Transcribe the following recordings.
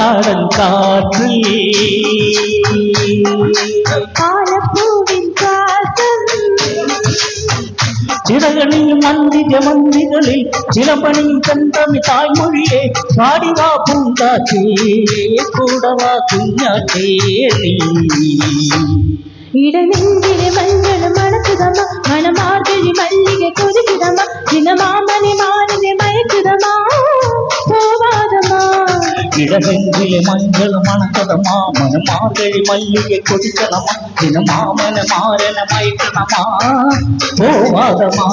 പാലക്കാടൻ കാറ്റിൽ ചിറകളിൽ മന്ദിരമന്ദികളിൽ ചിലപണിയും ചന്തമി തായ്മൊഴിയെ പാടിവാ പൂങ്കാറ്റേ കൂടവാ കുഞ്ഞാറ്റേ ഇടനെഞ്ചിലെ മഞ്ഞൾ മണക്കുതമ മണമാർഗഴി മല്ലിക കൊതിക്കുതമ ദിനമാമനെ മാറിനെ മയക്കുതമാ പോവാതമാ ഇടനെഞ്ചിലെ മഞ്ഞൾ മണക്കതമാ മനമാർഗഴി മല്ലിക കൊതിക്കണമാ ദിനമാമനെ മാറനെ മയക്കണമാ പോവാതമാ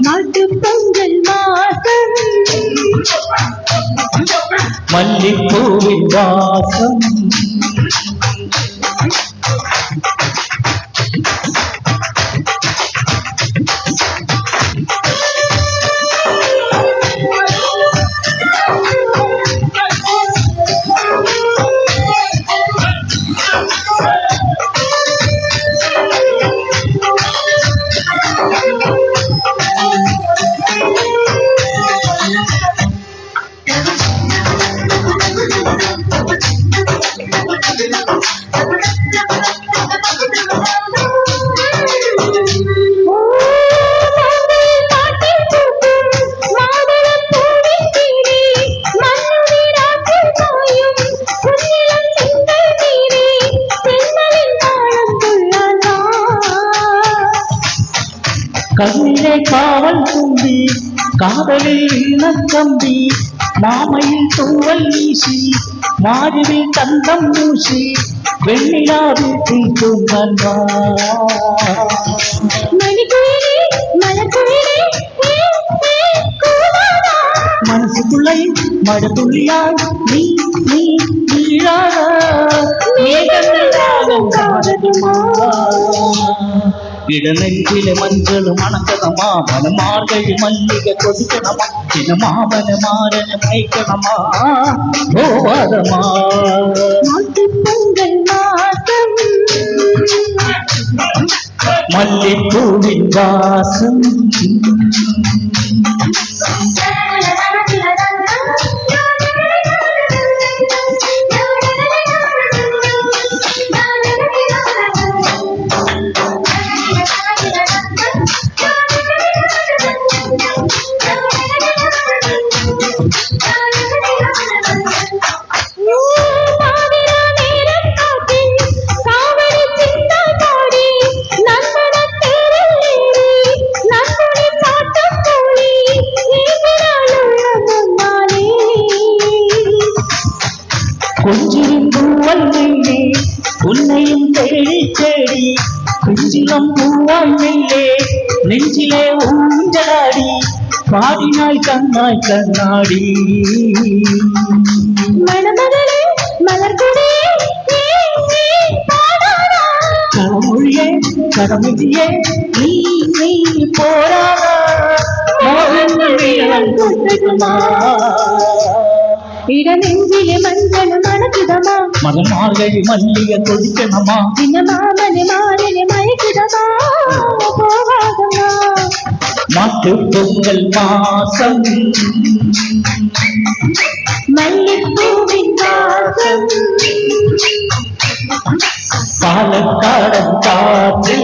നാട്ടുപൊങ്കൽ മാസം മല്ലിപ്പൂവിൻ വാസം കണ്ണിലെ കാവൽ തുമ്പി കാതലിൽ ഇണക്കമ്പി മാമയിൽ തൂവൽ വീശി മാരുവിൽ കന്തം മൂശി വെണ്ണിലാവിൽ തീർത്തുങ്ങൻ മനസ്സുകുള്ളയിൽ മഴതുള്ളിയാൽ നീ നീ ഇടനെഞ്ചിലെ മഞ്ചൾ മണക്കണമാ മനമാർഗഴി മല്ലിക കൊതിക്കണമാ ദിനമാമന മാരന മയക്കണമാ ഗോവാദമാ മല്ലിപ്പൂവിൻ വാസം കൊഞ്ചിരും പൂവല്ലേ ഉന്നയും തേടി തേടി കുഞ്ചിലും പൂവല്ലേ നെഞ്ചിലെ ഊഞ്ചലാടി പാടിനായി കണ്ണായി കണ്ണാടി കടമൊഴിയെ കടമൊഴിയെ നീ നീ പോരാ ഇടനെഞ്ചിലെ മഞ്ചൾ മണക്കുതമാ മനമാർഗഴി മല്ലിക കൊതിക്കണമാ ദിനമാമനെ മാരനെ മയക്കുതമാ പോവാതമാ മാട്ടുപൊങ്കൽ മാസം മല്ലിപ്പൂവിൻ വാസം പാലക്കാടൻ കാറ്റിൽ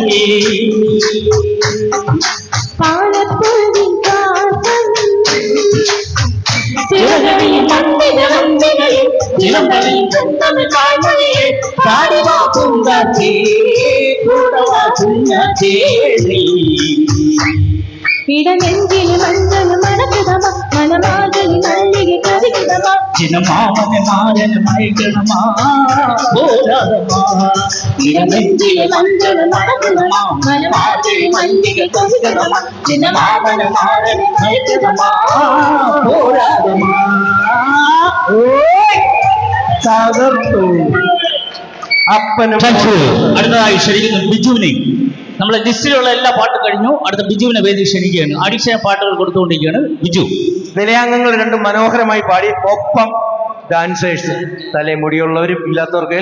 പാലപ്പൂവിൻ വാസം ഇടനെഞ്ചിൽ മഞ്ഞൾ മണക്കുതമ മനമാകലി മല്ലിക കവിതമ ദിനമാമനെ മാരന മയക്കണമാ പോരാതമാ ഇടനെഞ്ചിലെ മഞ്ചൾ മണക്കുതമാ മനമാകലി മല്ലിക കവിതമ ദിനമാമനെ മാരന മയക്കണമാ പോരാതമാ തകർത്തു അപ്പനും. അടുത്തതായി ക്ഷണിക്കുന്നു ബിജുവിനെ. നമ്മളെ ലിസ്റ്റിലുള്ള എല്ലാ പാട്ടും കഴിഞ്ഞു. അടുത്ത ബിജുവിനെ വേദി ക്ഷണിക്കുകയാണ്. അഡിക്ഷണൽ പാട്ടുകൾ കൊടുത്തുകൊണ്ടിരിക്കുകയാണ് ബിജു. നിലയാംഗങ്ങൾ രണ്ടും മനോഹരമായി പാടി. ഒപ്പം ഡാൻസേഴ്സ് തലമുടിയുള്ളവരും ഇല്ലാത്തവർക്ക്